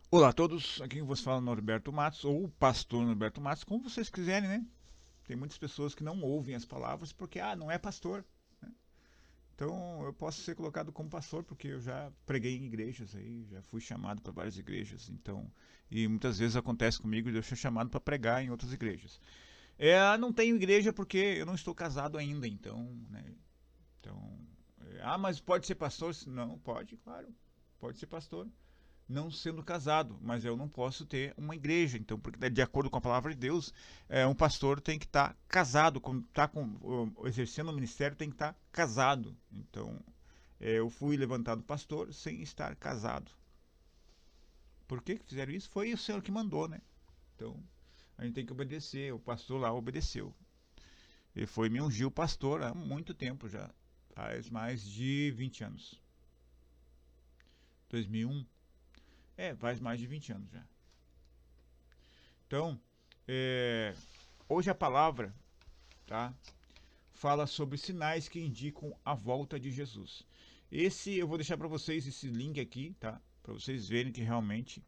Olá a todos, aqui vos fala Norberto Matos, ou o pastor Norberto Matos, como vocês quiserem, né? Tem muitas pessoas que não ouvem as palavras porque, não é pastor. Né? Então eu posso ser colocado como pastor porque eu já preguei em igrejas aí, já fui chamado para várias igrejas, então, e muitas vezes acontece comigo de eu ser chamado para pregar em outras igrejas. Não tenho igreja porque eu não estou casado ainda, então, né? Então, mas pode ser pastor? Não, pode, claro, pode ser pastor não sendo casado, mas eu não posso ter uma igreja. Então, porque de acordo com a palavra de Deus, um pastor tem que estar casado, exercendo o ministério tem que estar casado. Então, eu fui levantado pastor sem estar casado. Por que fizeram isso? Foi o Senhor que mandou, né? Então, a gente tem que obedecer. O pastor lá obedeceu. Ele foi me ungiu pastor há muito tempo já. Faz mais de 20 anos. 2001. Faz mais de 20 anos já. Então, é, hoje a palavra, tá, fala sobre sinais que indicam a volta de Jesus. Eu vou deixar para vocês esse link aqui, tá, para vocês verem que realmente.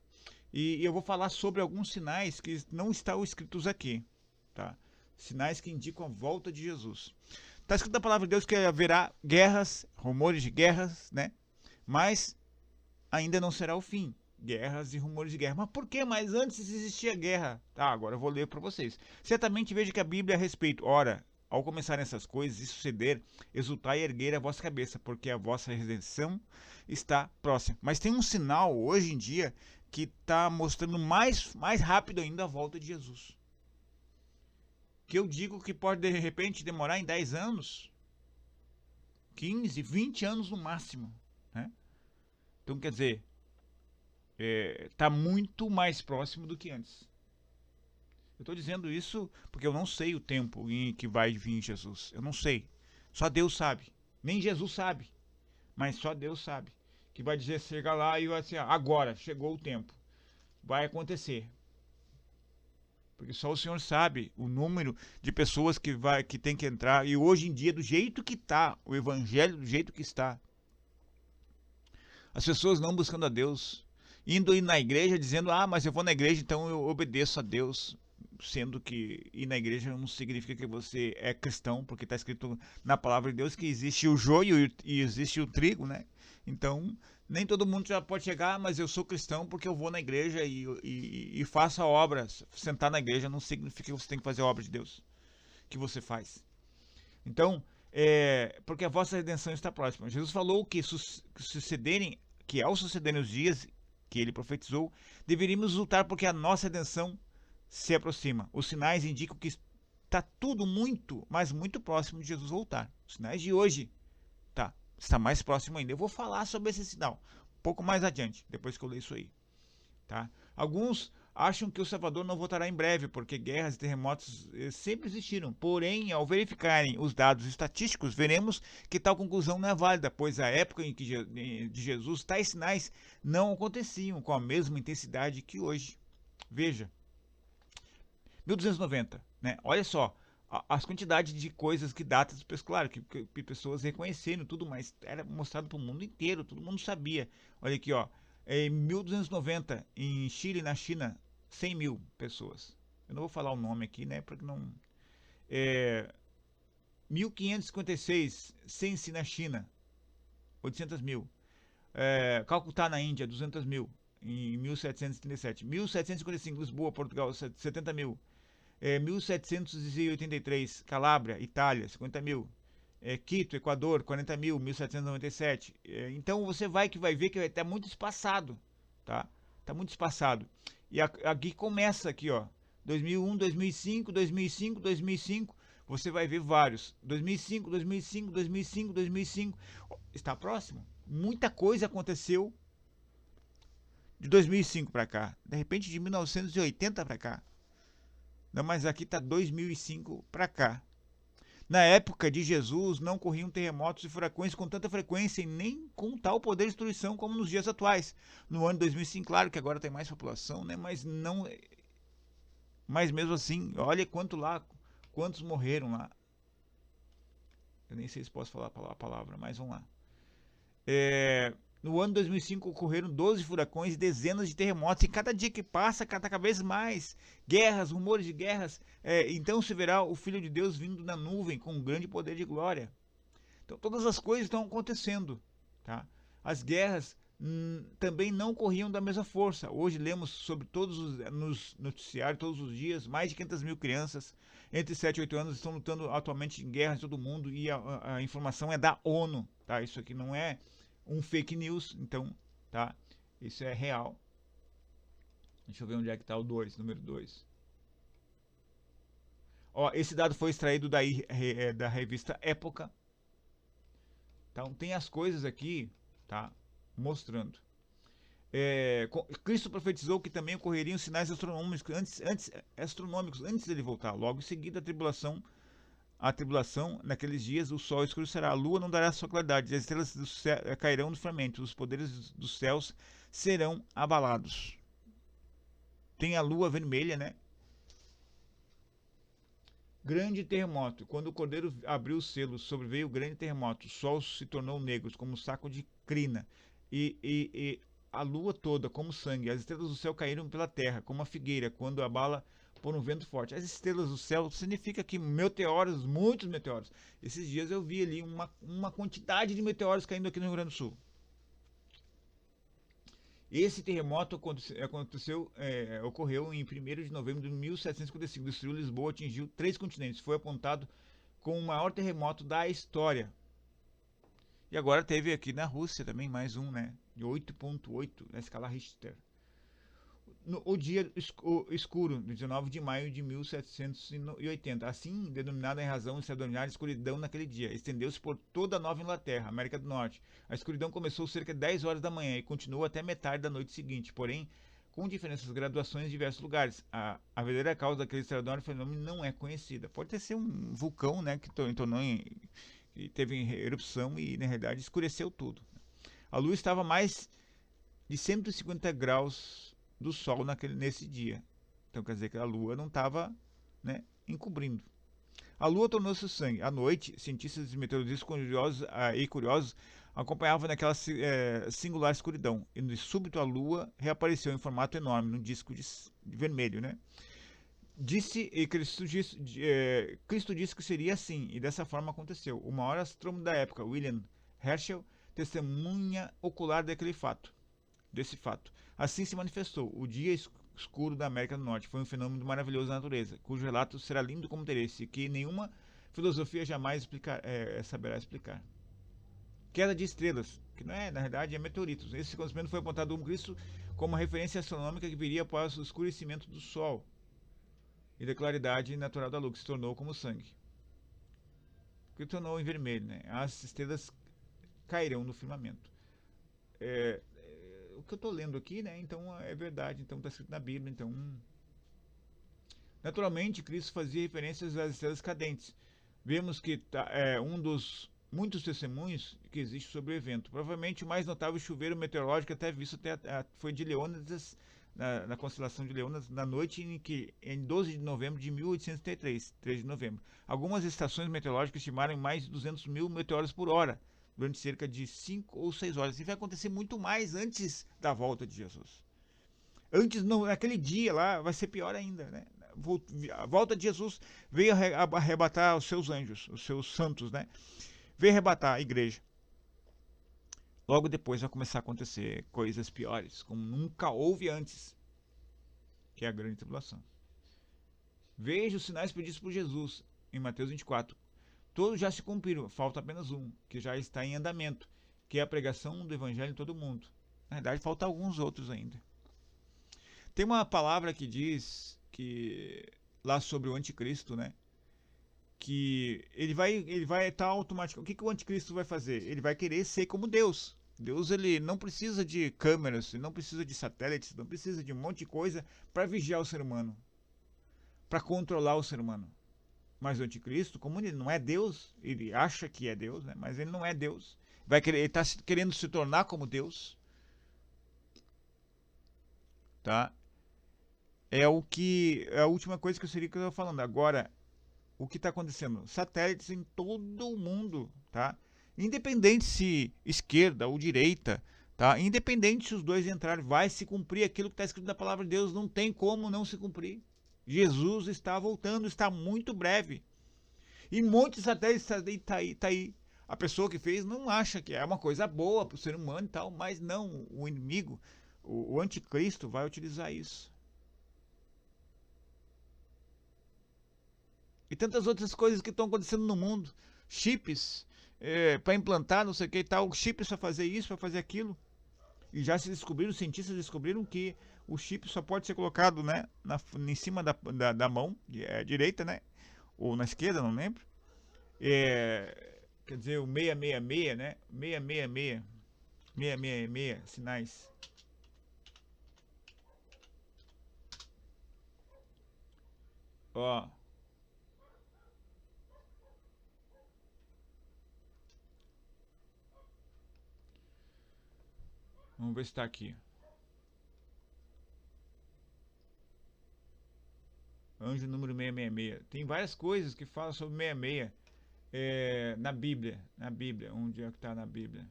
E eu vou falar sobre alguns sinais que não estão escritos aqui, tá? Sinais que indicam a volta de Jesus. Está escrito na palavra de Deus que haverá guerras, rumores de guerras, né? Mas ainda não será o fim. Guerras e rumores de guerra. Mas por que? Mas antes existia guerra. Tá, agora eu vou ler para vocês. Certamente veja que a Bíblia a respeito. Ora, ao começarem essas coisas e suceder, exultai e erguer a vossa cabeça, porque a vossa redenção está próxima. Mas tem um sinal hoje em dia que está mostrando mais rápido ainda a volta de Jesus. Que eu digo que pode de repente demorar em 10 anos, 15, 20 anos no máximo. Né? Então quer dizer, está muito mais próximo do que antes. Eu estou dizendo isso porque eu não sei o tempo em que vai vir Jesus. Eu não sei. Só Deus sabe. Nem Jesus sabe. Mas só Deus sabe. Que vai dizer, chega lá e vai dizer, agora, chegou o tempo. Vai acontecer. Porque só o Senhor sabe o número de pessoas que tem que entrar. E hoje em dia, do jeito que está, o evangelho do jeito que está, as pessoas não buscando a Deus, indo ir na igreja dizendo, mas eu vou na igreja, então eu obedeço a Deus, sendo que ir na igreja não significa que você é cristão, porque está escrito na palavra de Deus que existe o joio e existe o trigo, né? Então, nem todo mundo já pode chegar, mas eu sou cristão porque eu vou na igreja e faço a obra. Sentar na igreja não significa que você tem que fazer a obra de Deus, que você faz. Então, porque a vossa redenção está próxima. Jesus falou que que ao sucederem os dias que ele profetizou, deveríamos lutar porque a nossa redenção se aproxima. Os sinais indicam que está tudo muito, mas muito próximo de Jesus voltar. Os sinais de hoje está mais próximo ainda. Eu vou falar sobre esse sinal um pouco mais adiante, depois que eu ler isso aí. Tá? Alguns acham que o Salvador não voltará em breve, porque guerras e terremotos sempre existiram. Porém, ao verificarem os dados estatísticos, veremos que tal conclusão não é válida, pois a época em que de Jesus tais sinais não aconteciam com a mesma intensidade que hoje. Veja, 1290, né? Olha só, as quantidades de coisas que datas, claro, que pessoas reconhecendo tudo, mas era mostrado para o mundo inteiro, todo mundo sabia. Olha aqui, ó, em 1290, em Chile, na China, 100 mil pessoas. Eu não vou falar o nome aqui, né, porque não... 1556, Sensi na China, 800 mil. Calcutá na Índia, 200 mil, em 1737. 1755, Lisboa, Portugal, 70 mil. 1783, Calábria, Itália, 50 mil. Quito, Equador, 40 mil, 1797. Então você vai ver que está muito espaçado, tá? Está muito espaçado. E aqui começa aqui, ó, 2001, 2005, 2005, 2005. Você vai ver vários. 2005, 2005, 2005, 2005. Está próximo. Muita coisa aconteceu de 2005 para cá. De repente de 1980 para cá. Não, mas aqui está 2005 para cá. Na época de Jesus, não corriam terremotos e furacões com tanta frequência e nem com tal poder de destruição como nos dias atuais. No ano de 2005, claro que agora tem mais população, né? Mas não, mas mesmo assim, olha quantos morreram lá. Eu nem sei se posso falar a palavra, mas vamos lá. No ano 2005 ocorreram 12 furacões e dezenas de terremotos. E cada dia que passa, cada vez mais guerras, rumores de guerras. Então se verá o Filho de Deus vindo na nuvem com um grande poder de glória. Então todas as coisas estão acontecendo. Tá? As guerras também não corriam da mesma força. Hoje lemos sobre nos noticiários, todos os dias, mais de 500 mil crianças entre 7 e 8 anos estão lutando atualmente em guerras em todo o mundo. E a informação é da ONU. Tá? Isso aqui não é um fake news, então, tá? Isso é real. Deixa eu ver onde é que tá o 2, número 2. Ó, esse dado foi extraído da revista Época. Então, tem as coisas aqui, tá? Mostrando. Cristo profetizou que também ocorreriam sinais astronômicos antes dele voltar. Logo em seguida, a tribulação, naqueles dias, o sol escurecerá, a lua não dará sua claridade, as estrelas do céu cairão no firmamento, os poderes dos céus serão abalados. Tem a lua vermelha, né? Grande terremoto. Quando o cordeiro abriu os selos, sobreveio o grande terremoto. O sol se tornou negro, como um saco de crina. E a lua toda, como sangue. As estrelas do céu caíram pela terra, como uma figueira, quando abala por um vento forte. As estrelas do céu significa que meteoros, muitos meteoros. Esses dias eu vi ali uma quantidade de meteoros caindo aqui no Rio Grande do Sul. Esse terremoto ocorreu em 1º de novembro de 1755. Destruiu Lisboa, atingiu 3 continentes. Foi apontado como o maior terremoto da história. E agora teve aqui na Rússia também mais um, né? De 8.8 na escala Richter. O dia escuro, 19 de maio de 1780, assim denominada em razão extraordinária escuridão naquele dia, estendeu-se por toda a Nova Inglaterra, América do Norte. A escuridão começou cerca de 10 horas da manhã e continuou até metade da noite seguinte, porém com diferentes graduações em diversos lugares. A verdadeira causa daquele extraordinário fenômeno não é conhecida. Pode ter sido um vulcão, né, que teve erupção e na realidade escureceu tudo. A lua estava a mais de 150 graus do sol nesse dia. Então quer dizer que a lua não estava, né, encobrindo. A lua tornou-se sangue. À noite, cientistas e meteorologistas curiosos acompanhavam naquela singular escuridão. E de súbito a lua reapareceu em formato enorme, num disco de vermelho, né? Cristo disse que seria assim, e dessa forma aconteceu. O maior astrônomo da época, William Herschel, testemunha ocular desse fato. Assim se manifestou. O dia escuro da América do Norte foi um fenômeno maravilhoso da natureza, cujo relato será lindo como interesse, que nenhuma filosofia jamais saberá explicar. Queda de estrelas, que não é, na verdade, é meteoritos. Esse acontecimento foi apontado por Cristo como uma referência astronômica que viria após o escurecimento do Sol e da claridade natural da lua, que se tornou como sangue. Que tornou em vermelho, né? As estrelas cairão no firmamento. O que eu estou lendo aqui, né? Então é verdade, então está escrito na Bíblia. Então, naturalmente, Cristo fazia referências às estrelas cadentes. Vemos que um dos muitos testemunhos que existe sobre o evento. Provavelmente o mais notável chuveiro meteorológico até visto foi de Leônidas, na constelação de Leônidas, na noite em 12 de novembro de 1833, 3 de novembro. Algumas estações meteorológicas estimaram mais de 200 mil meteoros por hora, durante cerca de 5 ou 6 horas. E vai acontecer muito mais antes da volta de Jesus. Naquele dia lá, vai ser pior ainda, né? A volta de Jesus veio arrebatar os seus anjos, os seus santos, né? Veio arrebatar a igreja. Logo depois vai começar a acontecer coisas piores, como nunca houve antes, que é a grande tribulação. Veja os sinais pedidos por Jesus em Mateus 24. Todos já se cumpriram, falta apenas um, que já está em andamento, que é a pregação do evangelho em todo mundo. Na verdade, faltam alguns outros ainda. Tem uma palavra que diz que lá sobre o anticristo, né? Que ele vai estar automático. O que o anticristo vai fazer? Ele vai querer ser como Deus. Deus, ele não precisa de câmeras, ele não precisa de satélites, não precisa de um monte de coisa para vigiar o ser humano, para controlar o ser humano. Mas o anticristo, como ele não é Deus, ele acha que é Deus, né? Mas ele não é Deus. Ele está querendo se tornar como Deus. Tá? É a última coisa que eu estava falando. Agora, o que está acontecendo? Satélites em todo o mundo, tá? Independente se esquerda ou direita, Tá? Independente se os dois entrarem, vai se cumprir aquilo que está escrito na palavra de Deus, não tem como não se cumprir. Jesus está voltando, está muito breve. E muitos até está aí. A pessoa que fez não acha que é uma coisa boa para o ser humano e tal, mas não, o inimigo, o anticristo vai utilizar isso. E tantas outras coisas que estão acontecendo no mundo. Chips para implantar, não sei o que e tal, chips para fazer isso, para fazer aquilo. E já se descobriram, os cientistas descobriram que o chip só pode ser colocado, né, em cima da mão direita, né, ou na esquerda, não lembro. Quer dizer, o 666, né, 666, 666 sinais. Ó. Vamos ver se está aqui. Anjo número 666. Tem várias coisas que falam sobre 66 na Bíblia. Na Bíblia. Onde é que está na Bíblia?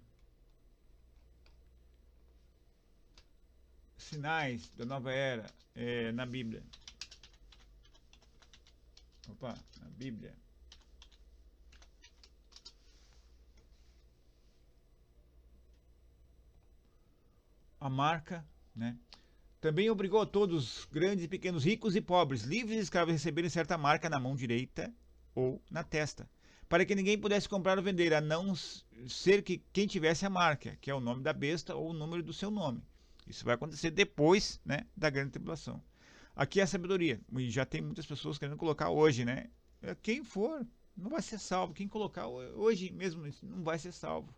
Sinais da nova era na Bíblia. Opa, na Bíblia. A marca, né? Também obrigou a todos, grandes e pequenos, ricos e pobres, livres e escravos, a receberem certa marca na mão direita ou na testa, para que ninguém pudesse comprar ou vender, a não ser que quem tivesse a marca, que é o nome da besta ou o número do seu nome. Isso vai acontecer depois, né, da grande tribulação. Aqui é a sabedoria, e já tem muitas pessoas querendo colocar hoje, né? Quem for, não vai ser salvo. Quem colocar hoje mesmo não vai ser salvo.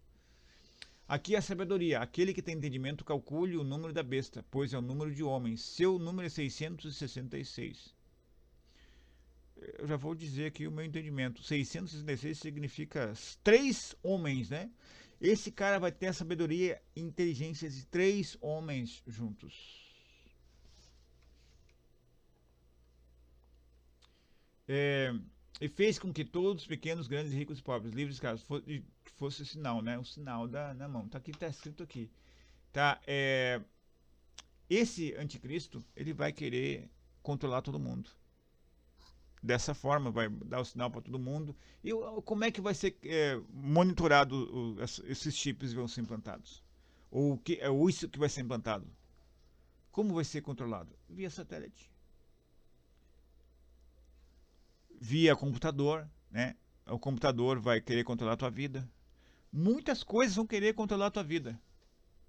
Aqui é a sabedoria. Aquele que tem entendimento, calcule o número da besta, pois é o número de homens. Seu número é 666. Eu já vou dizer aqui o meu entendimento. 666 significa 3 homens, né? Esse cara vai ter a sabedoria e inteligência de 3 homens juntos. E fez com que todos, pequenos, grandes, ricos e pobres, livres e escravos, fosse o sinal, né? O sinal na mão. Tá aqui, tá escrito aqui. Tá? Esse anticristo, ele vai querer controlar todo mundo. Dessa forma, vai dar o sinal para todo mundo. E como é que vai ser monitorado esses chips vão ser implantados? Ou isso que vai ser implantado? Como vai ser controlado? Via satélite. Via computador, né? O computador vai querer controlar a tua vida. Muitas coisas vão querer controlar a tua vida.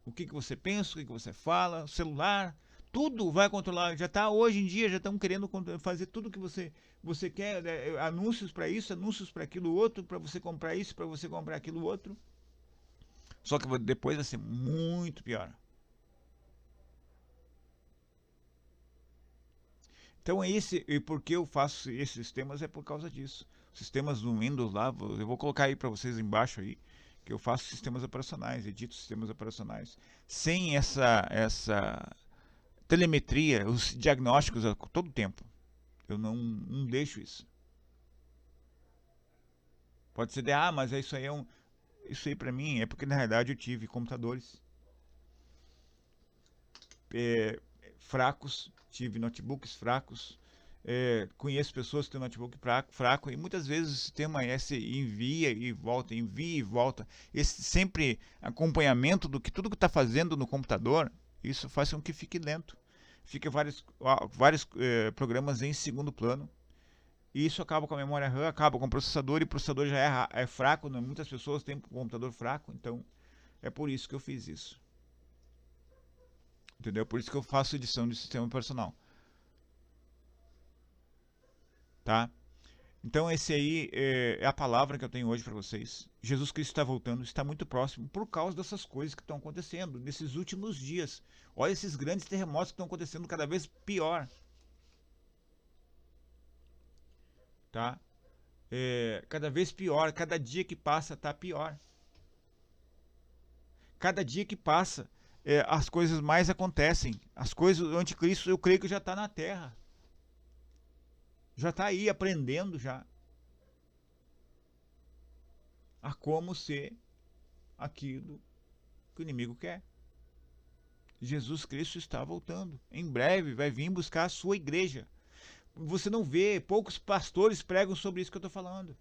O que você pensa, o que você fala, o celular, tudo vai controlar. Já está hoje em dia, já estão querendo fazer tudo que você quer, anúncios para isso, anúncios para aquilo outro, para você comprar isso, para você comprar aquilo outro. Só que depois vai ser muito pior. Então e porque eu faço esses sistemas é por causa disso. Sistemas do Windows lá, eu vou colocar aí para vocês embaixo aí, que eu faço sistemas operacionais, edito sistemas operacionais. Sem essa telemetria, os diagnósticos a todo tempo. Eu não deixo isso. Pode ser mas isso aí isso aí para mim é porque na realidade eu tive computadores fracos, tive notebooks fracos, conheço pessoas que têm notebook fraco e muitas vezes o sistema envia e volta. Esse sempre acompanhamento do que tudo que está fazendo no computador, isso faz com que fique lento. Fica vários programas em segundo plano. E isso acaba com a memória RAM, acaba com o processador, e o processador já é fraco, né? Muitas pessoas têm um computador fraco, então é por isso que eu fiz isso. Entendeu? Por isso que eu faço edição de sistema operacional. Tá? Então esse aí é a palavra que eu tenho hoje para vocês. Jesus Cristo está voltando, está muito próximo por causa dessas coisas que estão acontecendo nesses últimos dias. Olha esses grandes terremotos que estão acontecendo cada vez pior. Tá? Cada vez pior, cada dia que passa está pior. Cada dia que passa, as coisas mais acontecem. As coisas, o anticristo, eu creio que já está na Terra. Já está aí aprendendo já a como ser aquilo que o inimigo quer. Jesus Cristo está voltando. Em breve vai vir buscar a sua igreja. Você não vê, poucos pastores pregam sobre isso que eu estou falando.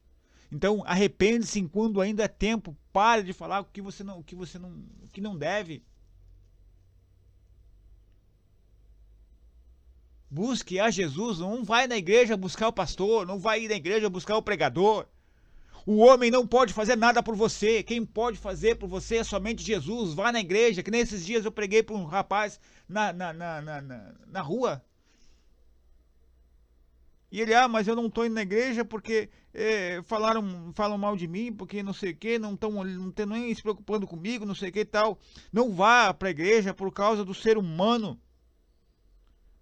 Então, arrepende-se enquanto ainda é tempo. Pare de falar o que você não, o que não deve. Busque a Jesus. Não vai na igreja buscar o pastor. Não vai ir na igreja buscar o pregador. O homem não pode fazer nada por você. Quem pode fazer por você é somente Jesus. Vá na igreja. Que nesses dias eu preguei para um rapaz na rua. E ele, mas eu não estou indo na igreja porque falam mal de mim, porque não sei o que, não estão nem se preocupando comigo, não sei o que e tal. Não vá para a igreja por causa do ser humano.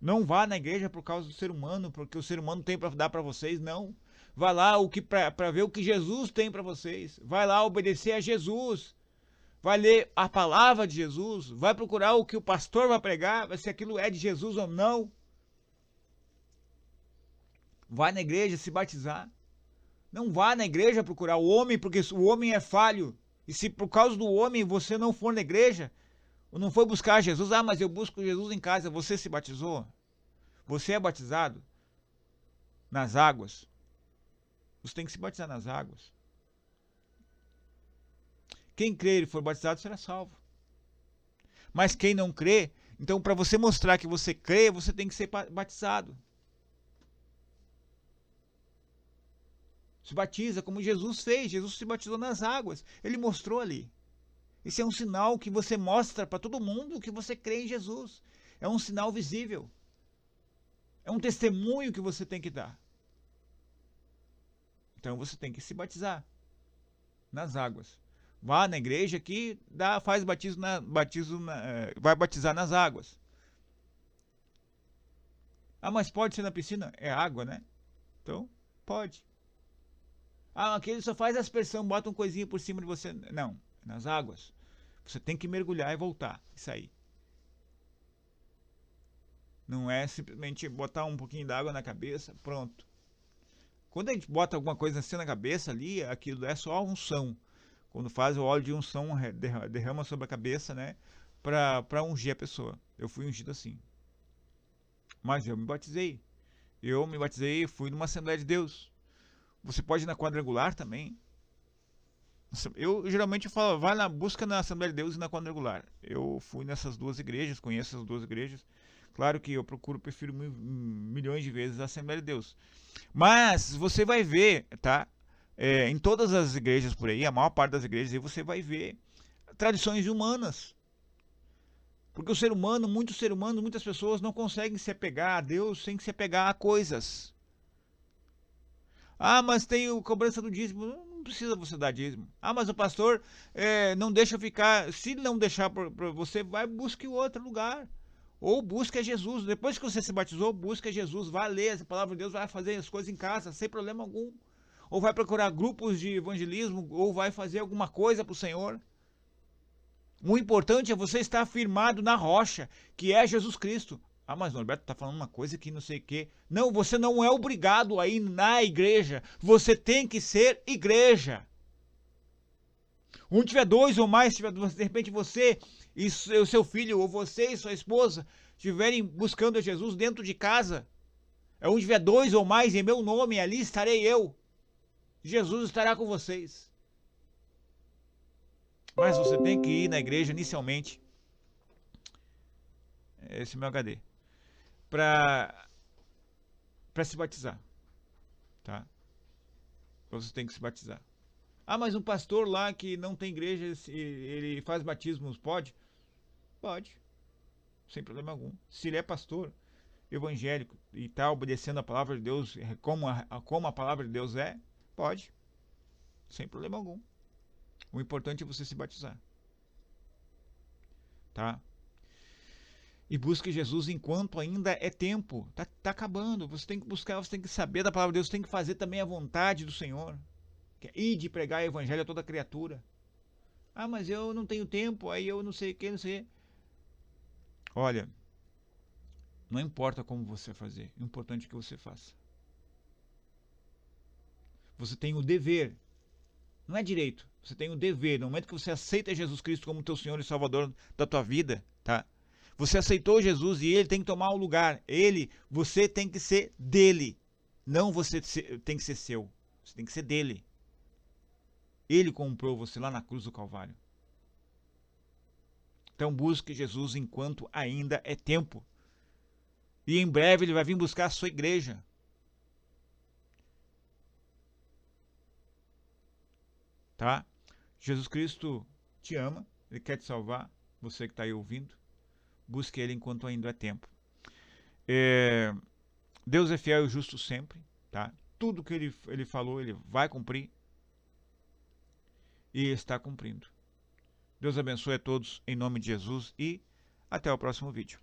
Não vá na igreja por causa do ser humano, porque o ser humano tem para dar para vocês, não. Vá lá para ver o que Jesus tem para vocês. Vai lá obedecer a Jesus. Vai ler a palavra de Jesus. Vai procurar o que o pastor vai pregar, se aquilo é de Jesus ou não. Vai na igreja se batizar. Não vá na igreja procurar o homem, porque o homem é falho. E se por causa do homem você não for na igreja, ou não foi buscar Jesus, mas eu busco Jesus em casa, você se batizou? Você é batizado nas águas? Você tem que se batizar nas águas. Quem crer e for batizado será salvo. Mas quem não crê, então para você mostrar que você crê, você tem que ser batizado. Se batiza como Jesus fez. Jesus se batizou nas águas. Ele mostrou ali. Esse é um sinal que você mostra para todo mundo que você crê em Jesus. É um sinal visível. É um testemunho que você tem que dar. Então você tem que se batizar nas águas. Vá na igreja que faz batismo, vai batizar nas águas. Mas pode ser na piscina? É água, né? Então, pode. Aquele só faz aspersão, bota uma coisinha por cima de você. Não, nas águas. Você tem que mergulhar e voltar e sair. Não é simplesmente botar um pouquinho d'água na cabeça, pronto. Quando a gente bota alguma coisa assim na cabeça ali, aquilo é só unção. Quando faz o óleo de unção, derrama sobre a cabeça, né? Para ungir a pessoa. Eu fui ungido assim. Mas eu me batizei. Fui numa Assembleia de Deus. Você pode ir na quadrangular também. Eu geralmente falo, busca na Assembleia de Deus e na quadrangular. Eu fui nessas duas igrejas, conheço essas duas igrejas. Claro que eu prefiro milhões de vezes a Assembleia de Deus. Mas você vai ver, tá? Em todas as igrejas por aí, a maior parte das igrejas aí, você vai ver tradições humanas. Porque muitas pessoas não conseguem se apegar a Deus sem se apegar a coisas. Mas tem a cobrança do dízimo. Não precisa você dar dízimo. Mas o pastor não deixa ficar. Se não deixar para você, vai busque outro lugar. Ou busque a Jesus. Depois que você se batizou, busque a Jesus. Vai ler a palavra de Deus, vai fazer as coisas em casa, sem problema algum. Ou vai procurar grupos de evangelismo, ou vai fazer alguma coisa para o Senhor. O importante é você estar firmado na rocha, que é Jesus Cristo. Mas Norberto está falando uma coisa que não sei o quê. Não, você não é obrigado a ir na igreja. Você tem que ser igreja. Onde tiver dois ou mais, de repente você e o seu filho, ou você e sua esposa, estiverem buscando a Jesus dentro de casa. Onde tiver dois ou mais em meu nome, ali estarei eu. Jesus estará com vocês. Mas você tem que ir na igreja inicialmente. Esse é o meu HD. Para se batizar, tá? Você tem que se batizar. Mas um pastor lá que não tem igreja, ele faz batismos, pode? Pode, sem problema algum. Se ele é pastor evangélico e está obedecendo a palavra de Deus como a palavra de Deus é, pode, sem problema algum. O importante é você se batizar, tá? E busque Jesus enquanto ainda é tempo. Tá acabando. Você tem que buscar, você tem que saber da palavra de Deus, você tem que fazer também a vontade do Senhor. Que é ir de pregar o evangelho a toda criatura. Mas eu não tenho tempo, aí eu não sei o que, não sei. Olha, não importa como você fazer, o importante é que você faça. Você tem o dever, não é direito, você tem o dever, no momento que você aceita Jesus Cristo como teu Senhor e Salvador da tua vida, tá? Você aceitou Jesus e ele tem que tomar o lugar. Você tem que ser dele. Não você tem que ser seu. Você tem que ser dele. Ele comprou você lá na cruz do Calvário. Então busque Jesus enquanto ainda é tempo. E em breve ele vai vir buscar a sua igreja. Tá? Jesus Cristo te ama, ele quer te salvar, você que está aí ouvindo, busque ele enquanto ainda é tempo. Deus é fiel e justo sempre, tá? Tudo que ele falou, ele vai cumprir e está cumprindo. Deus abençoe a todos em nome de Jesus e até o próximo vídeo.